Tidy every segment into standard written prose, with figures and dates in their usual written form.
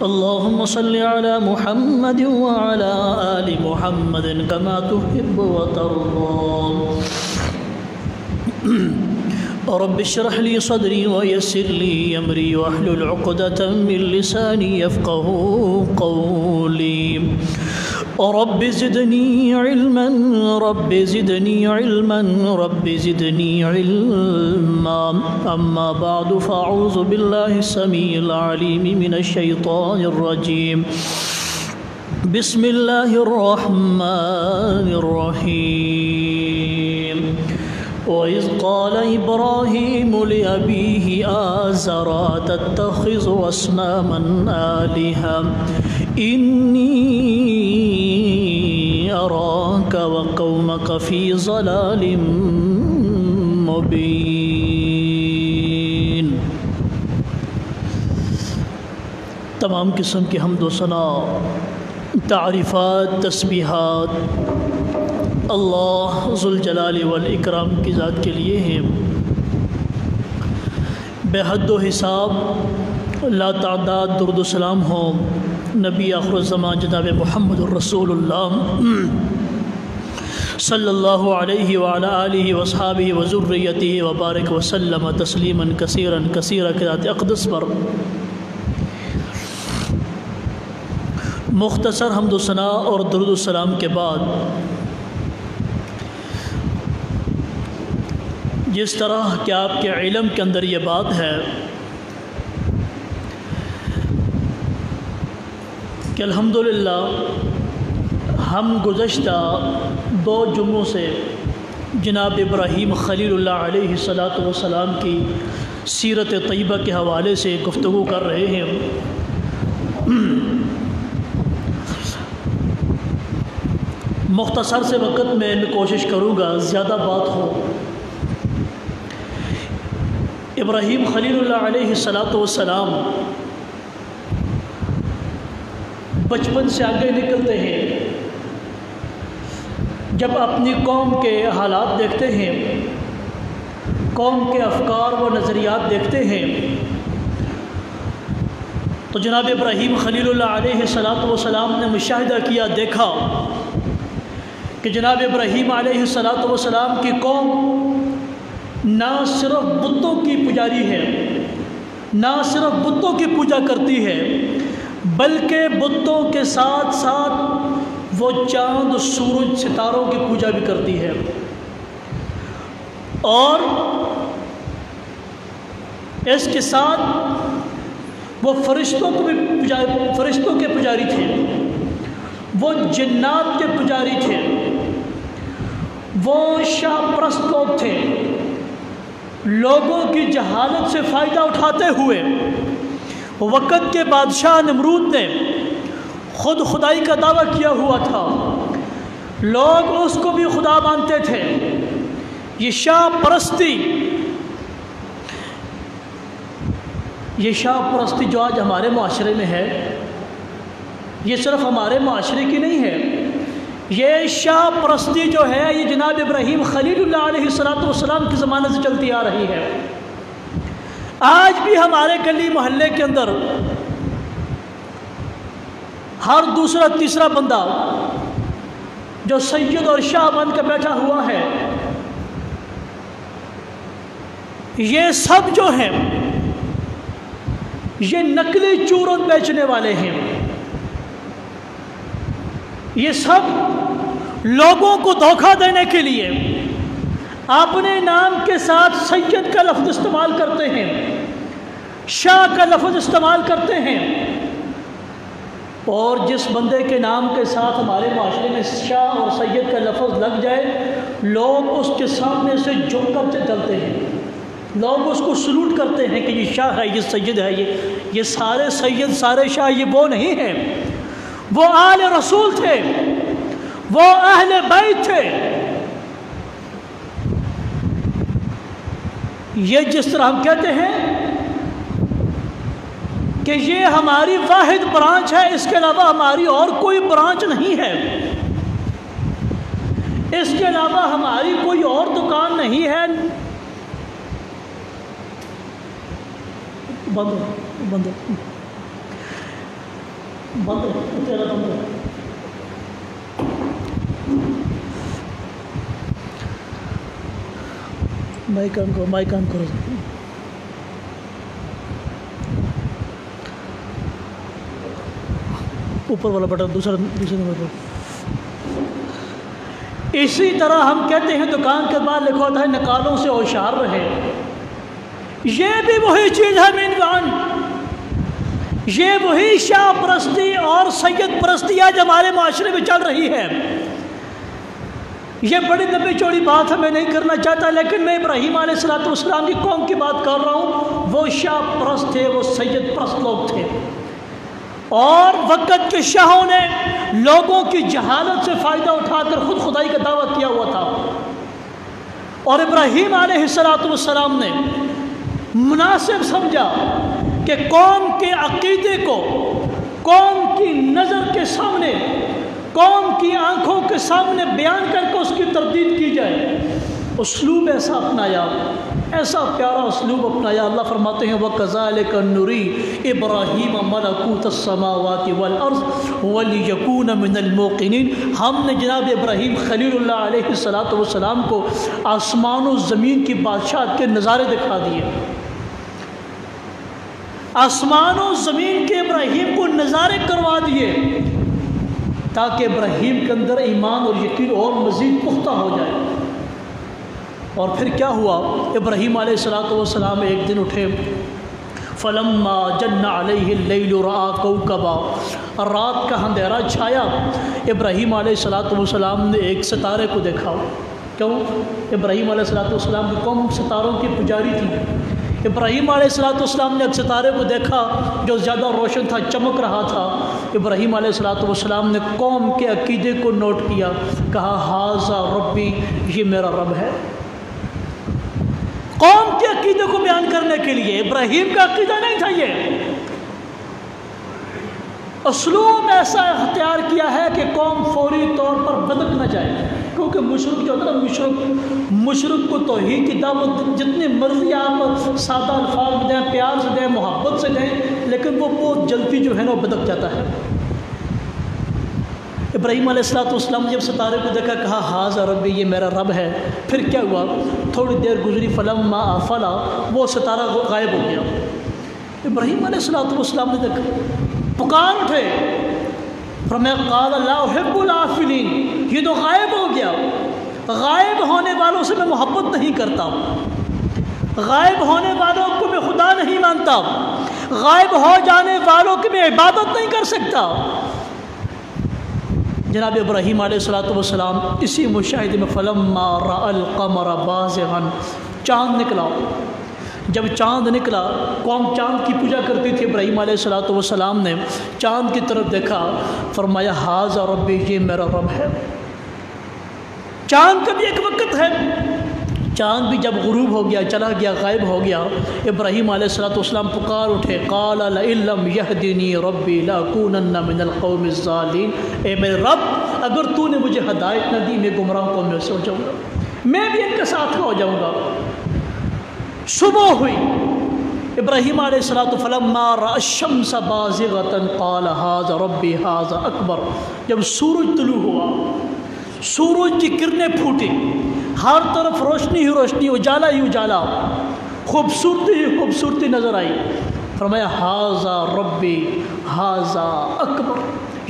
اللهم صل على محمد وعلى آل محمد كما تحب وترضى رب اشرح لي صدري ويسر لي أمري واحلل عقدة من لساني يفقهوا قولي رب زدني علما رب زدني علما رب زدني علما أما بعد فأعوذ بالله السميع العليم من الشيطان الرجيم بسم الله الرحمن الرحيم وإذ قال إبراهيم لأبيه آزر أتتخذ أصناما آلهة إني أراك وقومك في ضلال مبين۔ تمام قسم کی حمد و ثنا، تعریفات، تسبیحات اللہ ذوالجلال والاکرام کی ذات کے لیے ہیں۔ بے حد و حساب لا تعداد درود و سلام ہو نبی آخر الزمان جناب محمد الرسول اللہ صلی اللہ علیہ وعلی آلہ واصحابہ وذریتہ وبارک وسلم تسلیما کثیرا کثیرا کی ذات اقدس پر مختصر حمد و ثنا اور درود و سلام کے بعد جس طرح کہ آپ کے علم کے اندر یہ بات ہے کہ الحمدللہ ہم گزشتہ 2 جمعوں سے جناب ابراہیم خلیل اللہ علیہ السلام کی سیرت طیبہ کے حوالے سے گفتگو کر رہے ہیں۔ مختصر سے وقت میں کوشش کروں گا زیادہ بات ہو۔ ابراہیم خلیل اللہ علیہ السلام بچپن سے آگے نکلتے ہیں، جب اپنی قوم کے حالات دیکھتے ہیں، قوم کے افکار و نظریات دیکھتے ہیں، تو جناب ابراہیم خلیل اللہ علیہ السلام نے مشاہدہ کیا، دیکھا کہ جناب ابراہیم علیہ السلام کی قوم نہ صرف بتوں کی پجاری ہے، نہ صرف بتوں کی پوجا کرتی ہے، بلکہ بتوں کے ساتھ ساتھ وہ چاند، سورج، ستاروں کی پوجا بھی کرتی ہے، اور اس کے ساتھ وہ فرشتوں کے پجاری تھے، وہ جنات کے پجاری تھے، وہ شاہ پرست لوگ تھے۔ لوگوں کی جہالت سے فائدہ اٹھاتے ہوئے وقت کے بادشاہ نمرود نے خود خدائی کا دعویٰ کیا ہوا تھا، لوگ اس کو بھی خدا مانتے تھے۔ یہ شاہ پرستی جو آج ہمارے معاشرے میں ہے، یہ صرف ہمارے معاشرے کی نہیں ہے، یہ شاہ پرستی جو ہے یہ جناب ابراہیم خلیل اللہ علیہ السلام کے زمانے سے چلتی آ رہی ہے۔ آج بھی ہمارے گلی محلے کے اندر ہر دوسرا تیسرا بندہ جو سید اور شاہ بن کے بیٹھا ہوا ہے، یہ سب جو ہیں یہ نقلی چورن بیچنے والے ہیں، یہ سب لوگوں کو دھوکہ دینے کے لیے اپنے نام کے ساتھ سید کا لفظ استعمال کرتے ہیں، شاہ کا لفظ استعمال کرتے ہیں، اور جس بندے کے نام کے ساتھ ہمارے معاشرے میں شاہ اور سید کا لفظ لگ جائے، لوگ اس کے سامنے سے جھک کر چلتے ہیں، لوگ اس کو سلوٹ کرتے ہیں کہ یہ شاہ ہے، یہ سید ہے، یہ سارے سید، سارے شاہ یہ وہ نہیں ہیں، وہ آل رسول تھے، وہ اہل بیت تھے۔ یہ جس طرح ہم کہتے ہیں کہ یہ ہماری واحد برانچ ہے، اس کے علاوہ ہماری اور کوئی برانچ نہیں ہے، اس کے علاوہ ہماری کوئی اور دکان نہیں ہے، بند بند ہے تیرا بند ہے. مائک آن کرو. اوپر والا بٹن دوسرے نمبر پر. اسی طرح ہم کہتے ہیں دکان کے بعد لکھا ہوتا ہے نکالوں سے ہوشیار رہے. یہ بھی وہی چیز ہے مینوان، یہ وہی شاہ پرستی اور سید پرستی ہے جو ہمارے معاشرے میں چل رہی ہے. یہ بڑی لمبی چوڑی بات ہے، میں نہیں کرنا چاہتا، لیکن میں ابراہیم علیہ السلام کی قوم کی بات کر رہا ہوں. وہ شاہ پرست تھے، وہ سید پرست لوگ تھے، اور وقت کے شاہوں نے لوگوں کی جہالت سے فائدہ اٹھا کر خود خدائی کا دعویٰ کیا ہوا تھا. اور ابراہیم علیہ السلام نے مناسب سمجھا کہ قوم کے عقیدے کو قوم کی نظر کے سامنے، قوم کی آنکھوں کے سامنے بیان کر کے اس کی تردید کی جائے. اسلوب ایسا اپنایا، ایسا پیارا اسلوب اپنایا. اللہ فرماتے ہیں وَكَذَلِكَ نُرِي إِبْرَاهِيمَ مَلَكُوتَ السَّمَاوَاتِ وَالْأَرْضِ وَلِيَكُونَ مِنَ الْمُوقِنِينَ. ہم نے جناب ابراہیم خلیل اللہ علیہ السلام کو آسمان و زمین کی بادشاہت کے نظارے دکھا دیے. آسمان و زمین کے ابراہیم کو نظارے کروا دیے تاکہ ابراہیم کے اندر ایمان اور یقین اور مزید پختہ ہو جائے. اور پھر کیا ہوا؟ ابراہیم علیہ السلام ایک دن اٹھے، فَلَمَّا جَنَّ عَلَيْهِ اللَّيْلُ رَأَىٰ كَوْكَبًا. رات کا اندھیرا چھایا، ابراہیم علیہ السلام نے ایک ستارے کو دیکھا. کیوں؟ ابراہیم علیہ السلام کی قوم ستاروں کی پجاری تھی. ابراہیم علیہ السلام نے ایک ستارے کو دیکھا جو زیادہ روشن تھا، چمک رہا تھا. ابراہیم علیہ السلام نے قوم کے عقیدے کو نوٹ کیا، کہا ھذا ربی، یہ میرا رب ہے. قوم کے عقیدے کو بیان کرنے کے لیے ابراہیم کا عقیدہ نہیں تھا. یہ اسلوب ایسا اختیار کیا ہے کہ قوم فوری طور پر بدک نہ جائے. کیونکہ مشرک جو ہوتا ہے، مشرک کو توحید کی دعوت جتنی مرضی آپ سادہ الفاظ میں دیں، پیار سے دیں، محبت سے دیں، لیکن وہ بہت جلدی جو ہے نا وہ بدک جاتا ہے. ابراہیم علیہ السلام نے جب ستارے کو دیکھا، کہا ھذا ربی، یہ میرا رب ہے. پھر کیا ہوا؟ تھوڑی دیر گزری، فلما آفلا، وہ ستارہ غائب ہو گیا. ابراہیم علیہ السلام نے دیکھا، پکار اٹھے، فرمایا قال لا احب العافلین، یہ تو غائب ہو گیا. غائب ہونے والوں سے میں محبت نہیں کرتا، غائب ہونے والوں کو میں خدا نہیں مانتا، غائب ہو جانے والوں کی میں عبادت نہیں کر سکتا. جناب ابراہیم علیہ السلام اسی مشاہدے میں فلما رأى القمر بازغا، چاند نکلا. جب چاند نکلا، قوم چاند کی پوجا کرتی تھی. ابراہیم علیہ السلام نے چاند کی طرف دیکھا، فرمایا ھذا ربی، یہ میرا رب ہے. چاند کا بھی ایک وقت ہے. چاند بھی جب غروب ہو گیا، چلا گیا، غائب ہو گیا. ابراہیم علیہ السلام پکار اٹھے، قال لئن لم يهدني ربی لأكونن من القوم الضالین. اے میرے رب، اگر تو نے مجھے ہدایت نہ دی، میں گمراہ قوم میں سے ہو جاؤں گا، میں بھی ان کے ساتھ ہو جاؤں گا. صبح ہوئی، ابراہیم علیہ السلام فلما رأى الشمس بازغة قال ھذا ربی ھذا اکبر. جب سورج طلوع ہوا، سورج کی کرنیں پھوٹی، ہر طرف روشنی ہی روشنی، اجالا ہی اجالا، خوبصورتی ہی خوبصورتی نظر آئی. فرمایا ھذا ربی ھذا اکبر،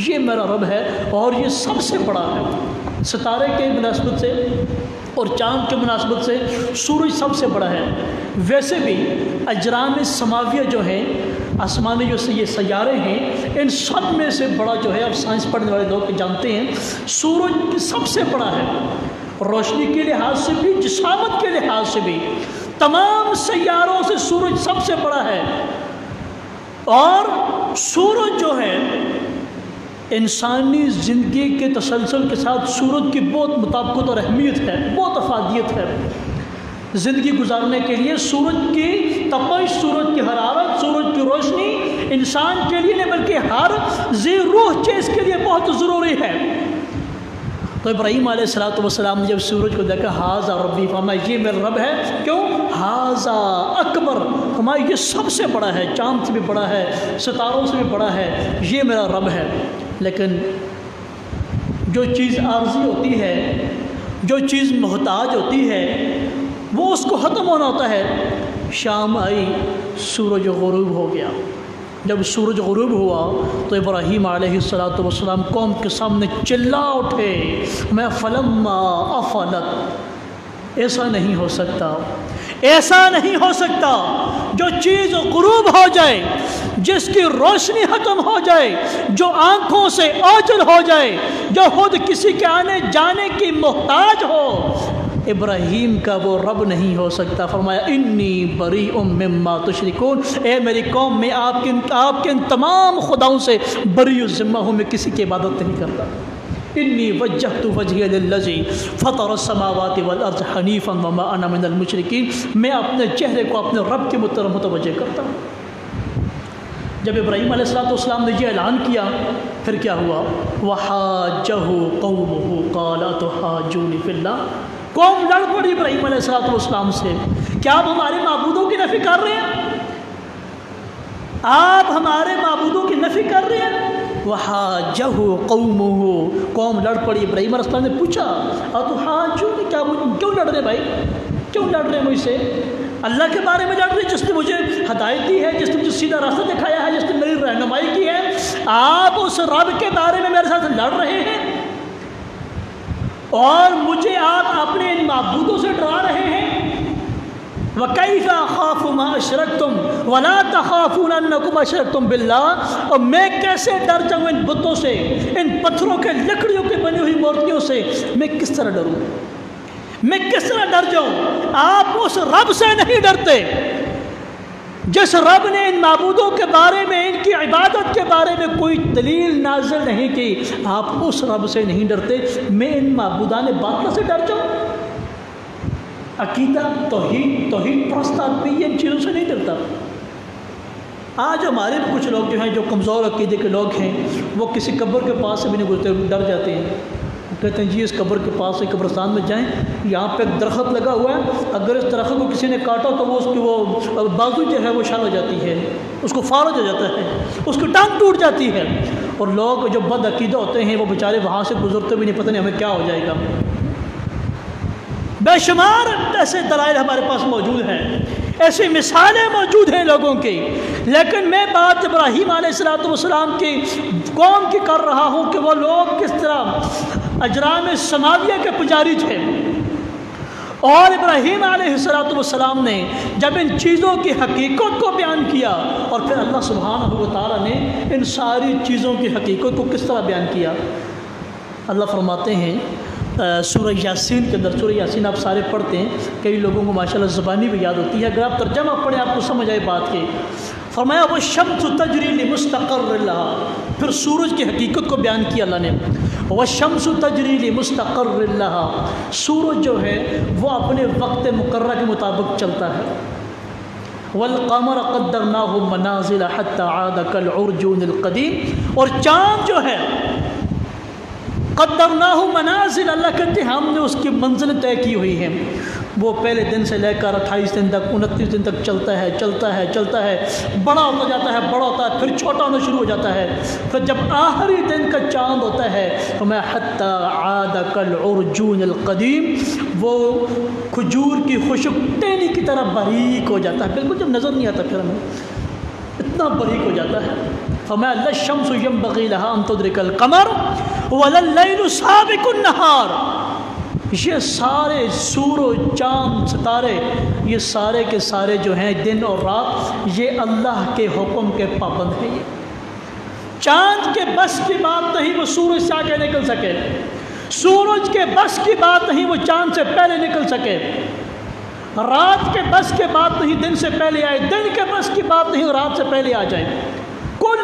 یہ میرا رب ہے اور یہ سب سے بڑا ہے. ستارے کے مناسبت سے اور چاند کے مناسبت سے سورج سب سے بڑا ہے. ویسے بھی اجرام سماویہ جو ہیں، آسمانی جو یہ سیارے ہیں، ان سب میں سے بڑا جو ہے، اب سائنس پڑھنے والے لوگ جانتے ہیں، سورج سب سے بڑا ہے. روشنی کے لحاظ سے بھی، جسامت کے لحاظ سے بھی، تمام سیاروں سے سورج سب سے بڑا ہے. اور سورج جو ہے، انسانی زندگی کے تسلسل کے ساتھ سورج کی بہت مطابقت اور اہمیت ہے، بہت افادیت ہے. زندگی گزارنے کے لیے سورج کی تپش، سورج کی حرارت، سورج کی روشنی انسان کے لیے نہیں بلکہ ہر ذی روح چیز کے لیے بہت ضروری ہے. تو ابراہیم علیہ السلام نے جب سورج کو دیکھا، ہاذا ربی، فرمایا یہ میرا رب ہے. کیوں؟ ہاذا اکبر، فرمایا یہ سب سے بڑا ہے، چاند سے بھی بڑا ہے، ستاروں سے بھی بڑا ہے، یہ میرا رب ہے. لیکن جو چیز عارضی ہوتی ہے، جو چیز محتاج ہوتی ہے، وہ اس کو ختم ہونا ہوتا ہے. شام آئی، سورج غروب ہو گیا. جب سورج غروب ہوا تو ابراہیم علیہ السلام قوم کے سامنے چلا اٹھے، میں فلما افلت، ایسا نہیں ہو سکتا، ایسا نہیں ہو سکتا. جو چیز غروب ہو جائے، جس کی روشنی ختم ہو جائے، جو آنکھوں سے اوجھل ہو جائے، جو خود کسی کے آنے جانے کی محتاج ہو، ابراہیم کا وہ رب نہیں ہو سکتا. فرمایا انی بریء مما تشرکون، اے میری قوم، میں آپ کے ان تمام خداؤں سے بری الذمہ ہوں، میں کسی کی عبادت نہیں کرتا. انی وجہت وجہی للذی فطر السماوات والارض حنیفا وما انا من المشرکین، میں اپنے چہرے کو اپنے رب کے متوجہ کرتا ہوں. جب ابراہیم علیہ السلام نے یہ اعلان کیا، پھر کیا ہوا؟ وحاجہ قومہ قال اتحاجونی فی اللہ، قوم لڑ پڑی ابراہیم علیہ السلام سے، کیا آپ ہمارے معبودوں کی نفی کر رہے ہیں؟ آپ ہمارے معبودوں کی نفی کر رہے ہیں؟ وحاجہ قومہ، قوم لڑ پڑی. ابراہیم علیہ السلام نے پوچھا اتحاجونی، کیوں لڑ رہے بھائی، کیوں لڑ رہے مجھ سے؟ اللہ کے بارے میں لڑ رہے جس نے مجھے ہدایت دی ہے، جس نے مجھے سیدھا راستہ دکھایا ہے، جس نے میری رہنمائی کی ہے. آپ اس رب کے بارے میں میرے ساتھ لڑ رہے ہیں اور مجھے آپ اپنے ان معبودوں سے ڈرا رہے ہیں. وَكَيْفَ أَخَافُ مَا أَشْرَكْتُمْ وَلَا تَخَافُونَ أَنَّكُمْ أَشْرَكْتُمْ بِاللَّهِ، اور میں کیسے ڈر جاؤں ان بتوں سے، ان پتھروں کے لکڑیوں کے بنی ہوئی مورتیوں سے؟ میں کس طرح ڈروں، میں کس طرح ڈر جاؤں؟ آپ اس رب سے نہیں ڈرتے جس رب نے ان معبودوں کے بارے میں، ان کی عبادت کے بارے میں کوئی دلیل نازل نہیں کی. آپ اس رب سے نہیں ڈرتے، میں ان معبودان باطل سے ڈر جاؤں؟ عقیدہ، توحید پرست آدمی ان چیزوں سے نہیں ڈرتا. آج ہمارے بھی کچھ لوگ جو ہیں، جو کمزور عقیدے کے لوگ ہیں، وہ کسی قبر کے پاس سے بھی نہیں گزرتے، ڈر جاتے ہیں. کہتے ہیں جی اس قبر کے پاس سے قبرستان میں جائیں، یہاں پہ ایک درخت لگا ہوا ہے، اگر اس درخت کو کسی نے کاٹا تو وہ اس کی وہ بازو جو ہے وہ شل ہو جاتی ہے، اس کو فالج ہو جاتا ہے، اس کی ٹانگ ٹوٹ جاتی ہے. اور لوگ جو بد عقیدہ ہوتے ہیں وہ بیچارے وہاں سے گزرتے بھی نہیں، پتہ نہیں ہمیں کیا ہو جائے گا. بے شمار ایسے دلائل ہمارے پاس موجود ہیں، ایسی مثالیں موجود ہیں لوگوں کی. لیکن میں بات ابراہیم علیہ السلام کی قوم کی کر رہا ہوں کہ وہ لوگ کس طرح اجرام سماویہ کے پجاری تھے. اور ابراہیم علیہ السلام نے جب ان چیزوں کی حقیقت کو بیان کیا، اور پھر اللہ سبحانہ و تعالیٰ نے ان ساری چیزوں کی حقیقت کو کس طرح بیان کیا. اللہ فرماتے ہیں سورہ یاسین کے اندر، سورہ یاسین آپ سارے پڑھتے ہیں، کئی لوگوں کو ماشاءاللہ زبانی بھی یاد ہوتی ہے، اگر آپ ترجمہ پڑھیں آپ کو سمجھ آئے بات کی. فرمایا وَالشَّمْسُ تَجْرِي لِمُسْتَقَرٍّ لَهَا، پھر سورج کی حقیقت کو بیان کیا اللہ نے. وَالشَّمْسُ تَجْرِي لِمُسْتَقَرٍّ لَهَا، سورج جو ہے وہ اپنے وقت مقررہ کے مطابق چلتا ہے. وَالْقَمَرَ قَدَّرْنَاهُ مَنَازِلَ حَتَّى عَادَ كَالْعُرْجُونِ الْقَدِيمِ، اور چاند جو ہے قدرناہ منازل، اللہ کہتے ہیں ہم نے اس کی منزل طے کی ہوئی ہیں. وہ پہلے دن سے لے کر 28 دن تک، 29 دن تک چلتا ہے، بڑا ہوتا جاتا ہے، بڑا ہوتا ہے، پھر چھوٹا ہونا شروع ہو جاتا ہے. پھر جب آخری دن کا چاند ہوتا ہے تو میں حتی عاد کالعرجون القدیم، وہ کھجور کی خشک ٹہنی کی طرح باریک ہو جاتا ہے، بالکل جب نظر نہیں آتا پھر ہمیں اتنا باریک ہو جاتا ہے. فما الشمس ينبغي لها ان تدرك القمر ولا الليل سابق النهار، یہ سارے سورج چاند ستارے، یہ سارے کے سارے جو ہیں دن اور رات، یہ اللہ کے حکم کے پابند ہیں. یہ چاند کے بس کی بات نہیں وہ سورج سے آگے نکل سکے، سورج کے بس کی بات نہیں وہ چاند سے پہلے نکل سکے، رات کے بس کے بات نہیں دن سے پہلے آئے، دن کے بس کی بات نہیں رات سے پہلے آ جائے. کل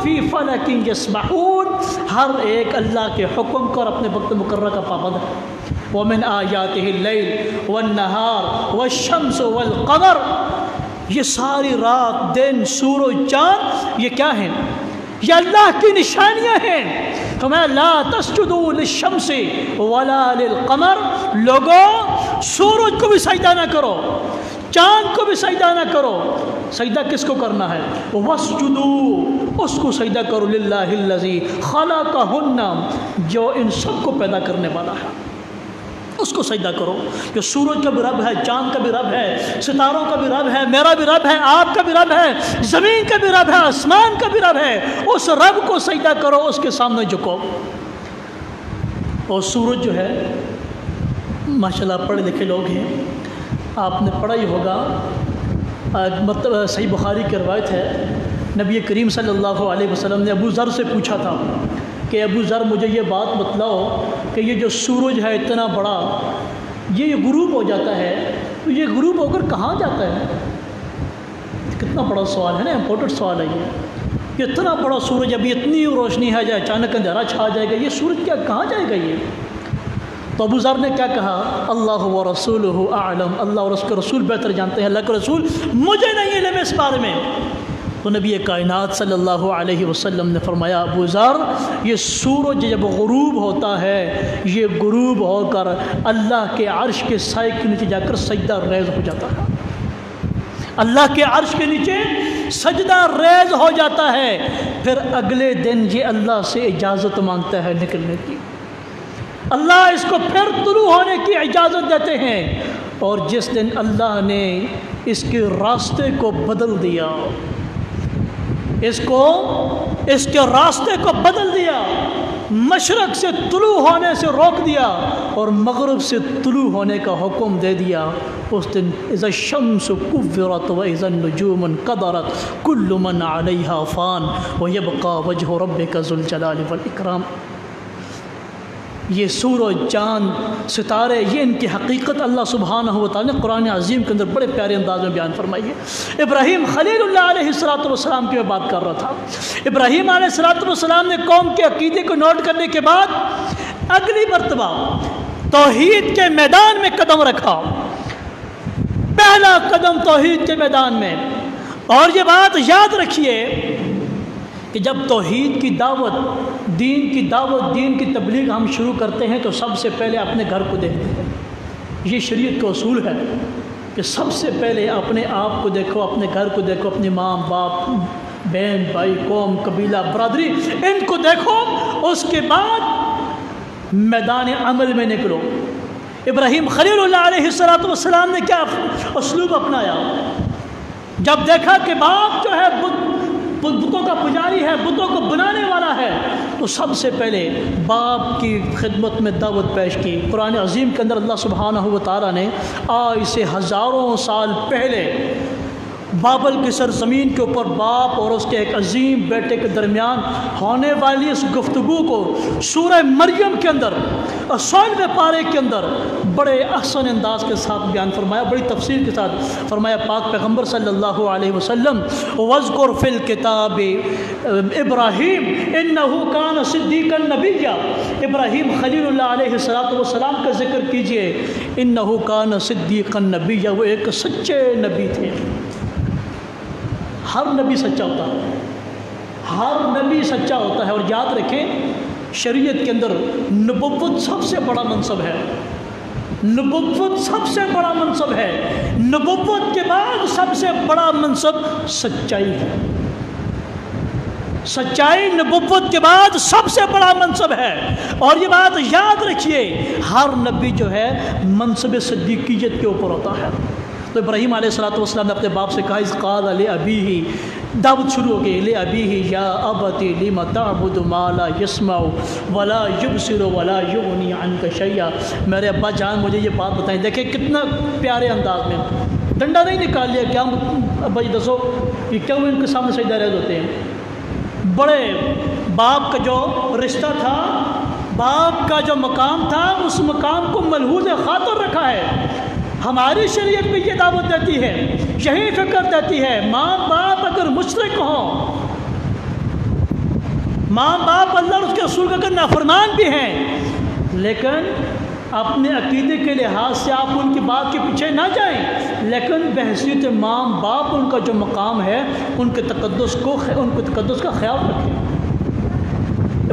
فی فلک یسبحون، ہر ایک اللہ کے حکم کو اور اپنے وقت مقررہ کا پابند ہے. ومن آیاتہ اللیل والنہار والشمس والقمر، یہ ساری رات، دن، سورج، چاند، یہ کیا ہیں؟ یہ اللہ کی نشانیاں ہیں۔ فرمایا لا تسجدوا للشمس ولا للقمر، لوگوں سورج کو بھی سجدہ نہ کرو، چاند کو بھی سجدہ نہ کرو۔ سجدہ کس کو کرنا ہے؟ وَاسْجُدُوا، اس کو سجدہ کرو، لِلَّهِ الَّذِي خَلَقَهُنَّ، جو ان سب کو پیدا کرنے والا ہے، اس کو سجدہ کرو۔ جو سورج کا بھی رب ہے، چاند کا بھی رب ہے، ستاروں کا بھی رب ہے، میرا بھی رب ہے، آپ کا بھی رب ہے، زمین کا بھی رب ہے، آسمان کا بھی رب ہے، اس رب کو سجدہ کرو، اس کے سامنے جھکو۔ اور سورج جو ہے ماشاءاللہ پڑھے لکھے لوگ ہیں، آپ نے پڑھا ہی ہوگا، مطلب صحیح بخاری کی روایت ہے، نبی کریم صلی اللہ علیہ وسلم نے ابو ذر سے پوچھا تھا کہ ابو ذر مجھے یہ بات بتلاؤ کہ یہ جو سورج ہے اتنا بڑا، یہ غروب ہو جاتا ہے، تو یہ غروب ہو کر کہاں جاتا ہے؟ کتنا بڑا سوال ہے نا، امپورٹنٹ سوال ہے یہ اتنا بڑا سورج، ابھی اتنی روشنی ہے، جائے اچانک اندھیرا چھا جائے گا، یہ سورج کیا کہاں جائے گا؟ یہ تو ابو ذر نے کیا کہا؟ اللہ و رسولہ اعلم، اللہ اور اس کے رسول بہتر جانتے ہیں، اللہ کے رسول مجھے نہیں علم اس بارے میں۔ تو نبی کائنات صلی اللہ علیہ وسلم نے فرمایا ابو ذر، یہ سورج جب غروب ہوتا ہے، یہ غروب ہو کر اللہ کے عرش کے سائے کے نیچے جا کر سجدہ ریز ہو جاتا ہے، اللہ کے عرش کے نیچے سجدہ ریز ہو جاتا ہے، پھر اگلے دن یہ اللہ سے اجازت مانگتا ہے نکلنے کی، اللہ اس کو پھر طلوع ہونے کی اجازت دیتے ہیں، اور جس دن اللہ نے اس کے راستے کو بدل دیا، اس کے راستے کو بدل دیا، مشرق سے طلوع ہونے سے روک دیا اور مغرب سے طلوع ہونے کا حکم دے دیا، اس دن اذا الشمس كورت واذا النجوم انقدرت كل من عليها فان ويبقى وجه ربك ذو الجلال والاکرام۔ یہ سورج، چاند، ستارے، یہ ان کی حقیقت اللہ سبحانہ و تعالیٰ نے قرآن عظیم کے اندر بڑے پیارے انداز میں بیان فرمائی ہے۔ ابراہیم خلیل اللہ علیہ السلام کی میں بات کر رہا تھا، ابراہیم علیہ السلام نے قوم کے عقیدے کو نوٹ کرنے کے بعد اگلی مرتبہ توحید کے میدان میں قدم رکھا، پہلا قدم توحید کے میدان میں۔ اور یہ بات یاد رکھیے کہ جب توحید کی دعوت، دین کی دعوت، دین کی تبلیغ ہم شروع کرتے ہیں تو سب سے پہلے اپنے گھر کو دیکھتے ہیں۔ یہ شریعت کا اصول ہے کہ سب سے پہلے اپنے آپ کو دیکھو، اپنے گھر کو دیکھو، اپنے ماں باپ، بہن بھائی، قوم، قبیلہ، برادری، ان کو دیکھو، اس کے بعد میدان عمل میں نکلو۔ ابراہیم خلیل اللہ علیہ السلام نے کیا اسلوب اپنایا؟ جب دیکھا کہ باپ جو ہے بتوں کا پجاری ہے، بتوں کو بنانے والا ہے، تو سب سے پہلے باپ کی خدمت میں دعوت پیش کی۔ قرآن عظیم کے اندر اللہ سبحانہ و تعالیٰ نے آج سے ہزاروں سال پہلے بابل کی سرزمین کے اوپر باپ اور اس کے ایک عظیم بیٹے کے درمیان ہونے والی اس گفتگو کو سورہ مریم کے اندر 16ویں پارے کے اندر بڑے احسن انداز کے ساتھ بیان فرمایا، بڑی تفصیل کے ساتھ فرمایا۔ پاک پیغمبر صلی اللہ علیہ وسلم وَاذْكُرْ فِي الْكِتَابِ ابراہیم اِنَّهُ كَانَ صِدِّيقًا نَبِيًّا، ابراہیم خلیل اللہ علیہ السلام کا ذکر کیجئے۔ اِنَّهُ كَانَ صِدِّيقًا نَبِيًّا، وہ ایک سچے نبی تھے۔ ہر نبی سچا ہوتا ہے، ہر نبی سچا ہوتا ہے، اور یاد رکھیں شریعت کے اندر نبوت سب سے بڑا منصب ہے، نبوت سب سے بڑا منصب ہے، نبوت کے بعد سب سے بڑا منصب سچائی ہے، سچائی نبوت کے بعد سب سے بڑا منصب ہے۔ اور یہ بات یاد رکھیے، ہر نبی جو ہے منصب صدیقیت کے اوپر ہوتا ہے۔ تو ابراہیم علیہ السلام نے اپنے باپ سے کہا، اذ قال لأبیہ، دعوت شروع ہو گئی، لأبیہ یا ابت لم تعبد ما لا يسمع ولا يبصر ولا یغنی عنک شیئا، میرے ابا جان مجھے یہ بات بتائیں۔ دیکھیں کتنا پیارے انداز میں، ڈنڈا نہیں نکال لیا، کیا ابا جی دسو یہ کیوں ان کے سامنے سجدہ ریز ہوتے ہیں؟ بڑے باپ کا جو رشتہ تھا، باپ کا جو مقام تھا، اس مقام کو ملحوظ خاطر رکھا ہے۔ ہماری شریعت میں یہ دعوت دیتی ہے، یہی فکر دیتی ہے، ماں باپ اگر مشرک ہوں، ماں باپ اللہ اور اس کے رسول کا اگر نافرمان بھی ہیں، لیکن اپنے عقیدے کے لحاظ سے آپ ان کی بات کے پیچھے نہ جائیں، لیکن بحیثیت ماں باپ ان کا جو مقام ہے، ان کے تقدس کا خیال رکھیں۔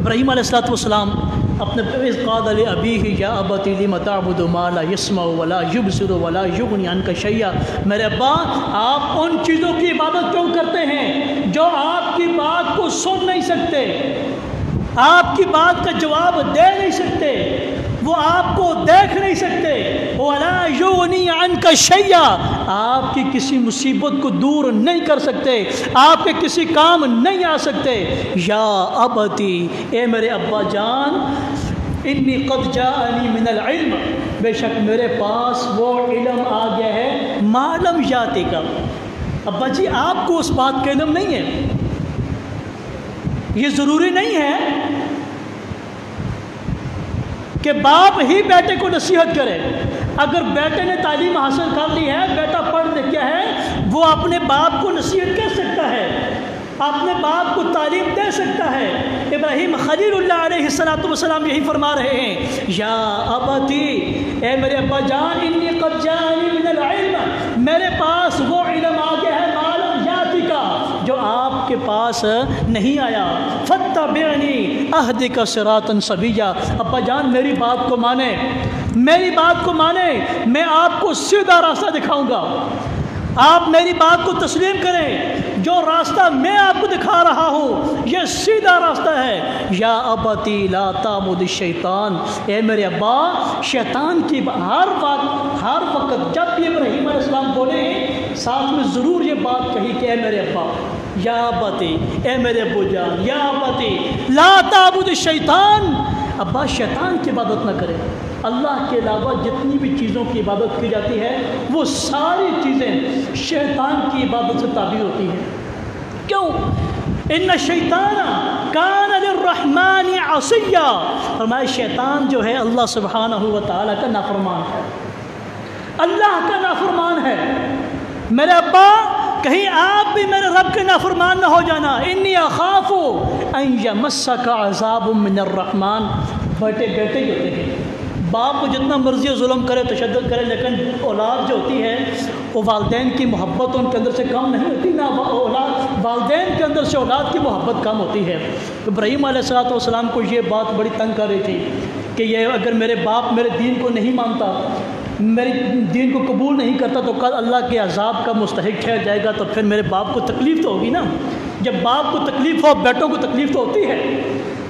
ابراہیم علیہ السلام اپنے اذ قال لأبیہ یا ابت لم تعبد ما لا يسمع ولا يبصر ولا یغنی عنک شیئا، میرے ابا آپ ان چیزوں کی عبادت کیوں کرتے ہیں جو آپ کی بات کو سن نہیں سکتے، آپ کی بات کا جواب دے نہیں سکتے، وہ آپ کو دیکھ نہیں سکتے، ولا یغنی عنک شیئا، آپ کی کسی مصیبت کو دور نہیں کر سکتے، آپ کے کسی کام نہیں آ سکتے۔ یا ابتی، اے میرے ابا جان، انی قد جاءنی من العلم، بے شک میرے پاس وہ علم آ گیا ہے ما لم یاتک، ابا جی آپ کو اس بات کا علم نہیں ہے، یہ ضروری نہیں ہے کہ باپ ہی بیٹے کو نصیحت کرے۔ اگر بیٹے نے تعلیم حاصل کر لی ہے، بیٹا پڑھ لکھا ہے، وہ اپنے باپ کو نصیحت کر سکتا ہے، اپنے باپ کو تعلیم دے سکتا ہے۔ ابراہیم خلیل اللہ علیہ السلام یہی فرما رہے ہیں، یا ابتی، اے میرے ابا جان، انی قد جاءنی من العلم، میرے پاس وہ علم آ گیا ہے ما لم یاتک، جو آپ کے پاس نہیں آیا، فاتبعنی اہدک صراطا سویا، ابا جان میری بات کو مانے، میری بات کو مانے، میں آپ کو سیدھا راستہ دکھاؤں گا، آپ میری بات کو تسلیم کریں، جو راستہ میں آپ کو دکھا رہا ہوں یہ سیدھا راستہ ہے۔ یا ابتی لا تعبد الشیطان، اے میرے ابا شیطان کی ہر وقت جب بھی ابراہیم علیہ السلام بولے ساتھ میں ضرور یہ بات کہی کہ اے میرے ابا، یا ابتی، اے میرے ابو جان، یا ابتی لا تعبد الشیطان، ابا شیطان کی عبادت نہ کرے، اللہ کے علاوہ جتنی بھی چیزوں کی عبادت کی جاتی ہے وہ ساری چیزیں شیطان کی عبادت سے تعبیر ہوتی ہیں۔ کیوں؟ ان الشیطان کان للرحمن عصیا، فرمایا شیطان جو ہے اللہ سبحانہ و تعالیٰ کا نافرمان ہے، اللہ کا نافرمان ہے۔ میرے ابا کہیں آپ بھی میرے رب کے نافرمان نہ ہو جانا، انی اخاف ان یمسک عذاب من الرحمن، بیٹے بیٹے ہی ہوتے ہیں، باپ کو جتنا مرضی ظلم کرے تشدد کرے، لیکن اولاد جو ہوتی ہے وہ والدین کی محبت ان کے اندر سے کم نہیں ہوتی، نہ والدین کے اندر سے اولاد کی محبت کم ہوتی ہے۔ ابراہیم علیہ السلام کو یہ بات بڑی تنگ کر رہی تھی کہ یہ اگر میرے باپ میرے دین کو نہیں مانتا، میرے دین کو قبول نہیں کرتا تو کل اللہ کے عذاب کا مستحق ٹھہر جائے گا، تو پھر میرے باپ کو تکلیف تو ہوگی نا، جب باپ کو تکلیف ہو بیٹوں کو تکلیف تو ہوتی ہے۔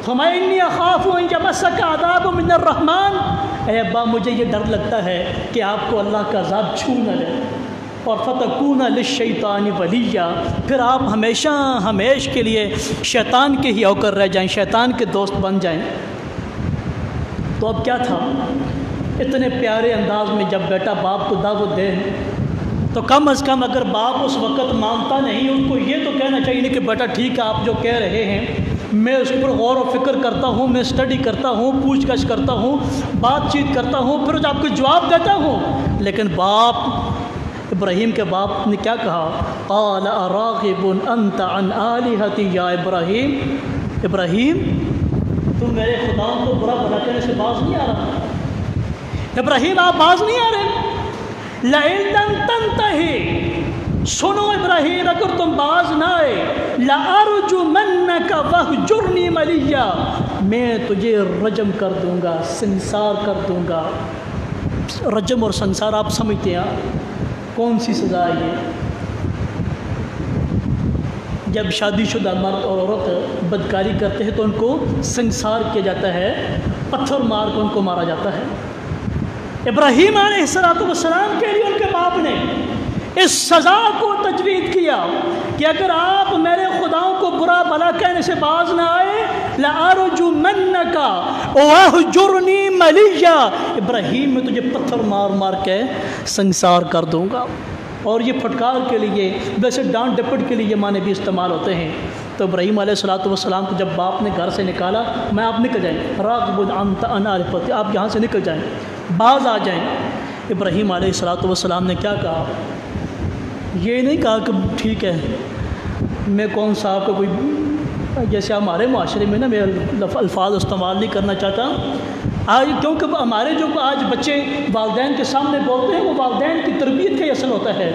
فرمایا انی اخاف ان یمسک عذاب من الرحمن، اے ابا مجھے یہ ڈر لگتا ہے کہ آپ کو اللہ کا عذاب چھو نہ لے، اور فتکون للشیطان ولیا، پھر آپ ہمیشہ ہمیش کے لیے شیطان کے ہی اوکر رہ جائیں، شیطان کے دوست بن جائیں۔ تو اب کیا تھا، اتنے پیارے انداز میں جب بیٹا باپ کو دعوت دے تو کم از کم اگر باپ اس وقت مانتا نہیں، ان کو یہ تو کہنا چاہیے کہ بیٹا ٹھیک ہے آپ جو کہہ رہے ہیں میں اس پر غور و فکر کرتا ہوں، میں اسٹڈی کرتا ہوں، پوچھ گچھ کرتا ہوں، بات چیت کرتا ہوں، پھر آپ کو جواب دیتا ہوں۔ لیکن باپ ابراہیم کے باپ نے کیا کہا، قال اراغب انت عن آلہتی یا ابراہیم، ابراہیم تم میرے خداؤں کو برا بھلا کہنے سے باز نہیں آ رہا، ابراہیم آپ باز نہیں آ رہے، لئن لم تنتہی، سنو ابراہیم اگر تم باز نہ آئے، لَأَرْجُمَنَّكَ وَاهْجُرْنِي مَلِيًّا، میں تجھے رجم کر دوں گا، سنسار کر دوں گا۔ رجم اور سنسار آپ سمجھتے ہیں کون سی سزا ہے یہ؟ جب شادی شدہ مرد اور عورت بدکاری کرتے ہیں تو ان کو سنسار کیا جاتا ہے، پتھر مار کو ان کو مارا جاتا ہے۔ ابراہیم علیہ السلام کے لیے ان کے باپ نے اس سزا کو تجوید کیا کہ اگر آپ میرے خداؤں کو برا بھلا کہنے سے باز نہ آئے، لَأَرْجُمَنَّكَ وَاهْجُرْنِي مَلِيًّا، ابراہیم میں تجھے پتھر مار مار کے سنسار کر دوں گا۔ اور یہ پھٹکار کے لیے، ویسے ڈانٹ ڈپٹ کے لیے یہ معنی بھی استعمال ہوتے ہیں۔ تو ابراہیم علیہ السلام کو جب باپ نے گھر سے نکالا، میں آپ نکل جائیں، راغب انت عن آلہتی، آپ یہاں سے نکل جائیں، باز آ جائیں۔ ابراہیم علیہ السلام نے کیا کہا، یہ نہیں کہا کہ ٹھیک ہے میں کون سا آپ کا کوئی، جیسے ہمارے معاشرے میں نا میں الفاظ استعمال نہیں کرنا چاہتا آج، کیونکہ ہمارے جو آج بچے والدین کے سامنے بولتے ہیں وہ والدین کی تربیت کا اثر ہوتا ہے،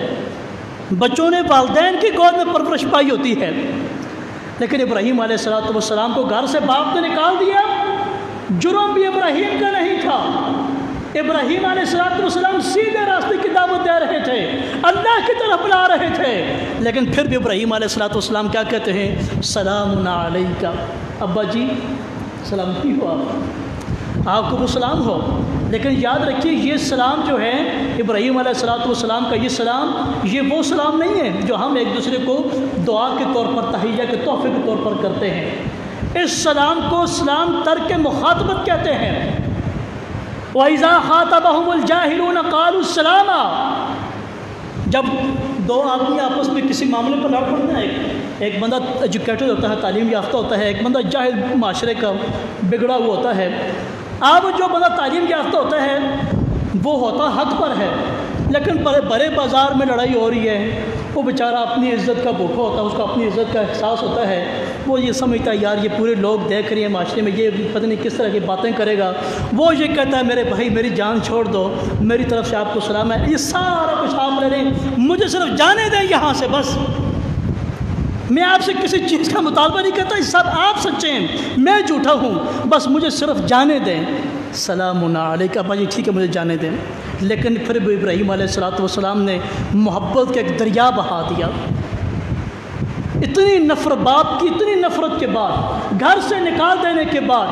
بچوں نے والدین کی گود میں پرورش پائی ہوتی ہے۔ لیکن ابراہیم علیہ السلام کو گھر سے باپ نے نکال دیا، جرم بھی ابراہیم کا نہیں تھا۔ ابراہیم علیہ السلام سیدھے راستے کی دعوت دے رہے تھے، اللہ کی طرف بلا رہے تھے، لیکن پھر بھی ابراہیم علیہ السلام کیا کہتے ہیں؟ سلام علیکہ، ابا جی سلامتی ہو آپ کو وہ سلام ہو۔ لیکن یاد رکھیے یہ سلام جو ہے ابراہیم علیہ السلام کا یہ سلام، یہ وہ سلام نہیں ہے جو ہم ایک دوسرے کو دعا کے طور پر، تحیہ کے تحفے کے طور پر کرتے ہیں۔ اس سلام کو سلام ترک مخاطبت کہتے ہیں۔ وَإِذَا خَاطَبَهُمُ الْجَاهِلُونَ قَالُوا السَّلَامَ، جب دو آدمی آپس میں کسی معاملے پر لڑ پڑتے ہیں، ایک بندہ ایجوکیٹڈ ہوتا ہے، تعلیم یافتہ ہوتا ہے، ایک بندہ جاہل معاشرے کا بگڑا ہوا ہوتا ہے۔ اب جو بندہ تعلیم یافتہ ہوتا ہے وہ ہوتا حق پر ہے، لیکن بڑے بازار میں لڑائی ہو رہی ہے، وہ بیچارہ اپنی عزت کا بھوکا ہوتا ہے، اس کو اپنی عزت کا احساس ہوتا ہے، وہ یہ سمجھتا ہے یار یہ پورے لوگ دیکھ رہے ہیں معاشرے میں، یہ پتہ نہیں کس طرح کی باتیں کرے گا، وہ یہ کہتا ہے میرے بھائی میری جان چھوڑ دو، میری طرف سے آپ کو سلام ہے، یہ سارا کچھ آپ لے لیں، مجھے صرف جانے دیں یہاں سے، بس میں آپ سے کسی چیز کا مطالبہ نہیں کرتا، سب آپ سچے ہیں، میں جھوٹا ہوں، بس مجھے صرف جانے دیں۔ سلام علیکم، ابا جی ٹھیک ہے مجھے جانے دیں۔ لیکن پھر ابراہیم علیہ السلام نے محبت کا ایک دریا بہا دیا، اتنی نفرت، باپ کی اتنی نفرت کے بعد، گھر سے نکال دینے کے بعد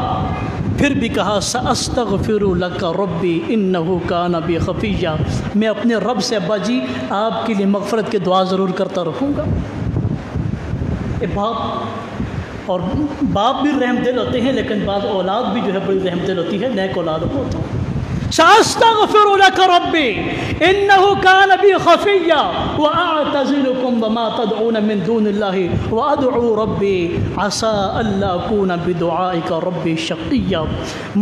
پھر بھی کہا سأستغفر لک ربی انہ کان بی خفیہ، میں اپنے رب سے ابا جی آپ کے لیے مغفرت کی دعا ضرور کرتا رہوں گا۔ باپ اور باپ بھی رحم دل ہوتے ہیں، لیکن بعض اولاد بھی جو ہے بڑی رحم دل ہوتی ہے، نیک اولاد ہوتا ہے۔ سأستغفر لك ربي إنه كان بي خفيا وأعتزلكم وما تدعون من دون الله وأدعو ربي عسى ألا أكون بدعائك ربي شقيا۔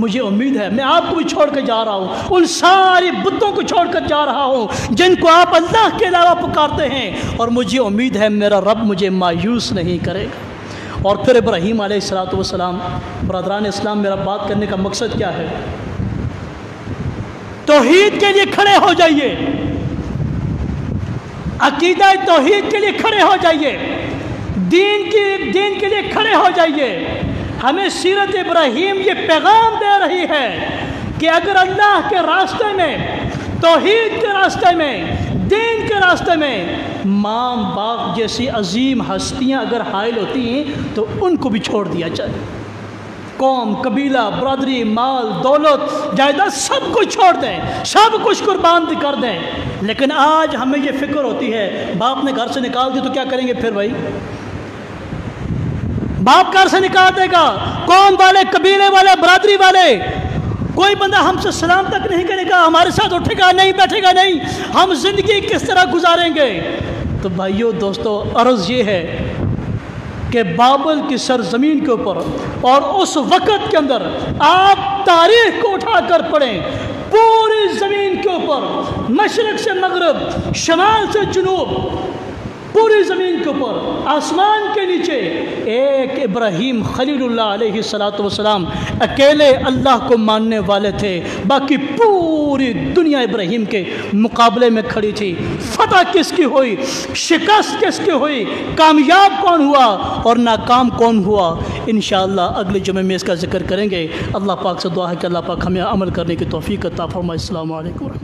مجھے امید ہے میں آپ کو بھی چھوڑ کر جا رہا ہوں، ان سارے بتوں کو چھوڑ کر جا رہا ہوں جن کو آپ اللہ کے علاوہ پکارتے ہیں، اور مجھے امید ہے میرا رب مجھے مایوس نہیں کرے گا۔ اور پھر ابراہیم علیہ السلام، برادران اسلام میرا بات کرنے کا مقصد کیا ہے؟ توحید کے لیے کھڑے ہو جائیے، عقیدہ توحید کے لیے کھڑے ہو جائیے، دین کے لیے کھڑے ہو جائیے۔ ہمیں سیرت ابراہیم یہ پیغام دے رہی ہے کہ اگر اللہ کے راستے میں، توحید کے راستے میں، دین کے راستے میں ماں باپ جیسی عظیم ہستیاں اگر حائل ہوتی ہیں تو ان کو بھی چھوڑ دیا جائے۔ قوم، قبیلہ، برادری، مال، دولت، جائیداد سب کچھ چھوڑ دیں، سب کچھ قربان کر دیں۔ لیکن آج ہمیں یہ فکر ہوتی ہے باپ نے گھر سے نکال دی تو کیا کریں گے پھر بھائی؟ باپ گھر سے نکال دے گا، قوم والے، قبیلے والے، برادری والے، کوئی بندہ ہم سے سلام تک نہیں کرے گا، ہمارے ساتھ اٹھے گا نہیں، بیٹھے گا نہیں، ہم زندگی کس طرح گزاریں گے؟ تو بھائیو دوستو، عرض یہ ہے کہ بابل کی سرزمین کے اوپر اور اس وقت کے اندر آپ تاریخ کو اٹھا کر پڑھیں، پوری زمین کے اوپر، مشرق سے مغرب، شمال سے جنوب، پوری زمین کے اوپر، آسمان کے نیچے ایک ابراہیم خلیل اللہ علیہ السلام اکیلے اللہ کو ماننے والے تھے، باقی پوری دنیا ابراہیم کے مقابلے میں کھڑی تھی۔ فتح کس کی ہوئی، شکست کس کی ہوئی، کامیاب کون ہوا اور ناکام کون ہوا، انشاءاللہ اگلے جمعے میں اس کا ذکر کریں گے۔ اللہ پاک سے دعا ہے کہ اللہ پاک ہمیں عمل کرنے کی توفیق عطا فرمائے۔ السلام علیکم۔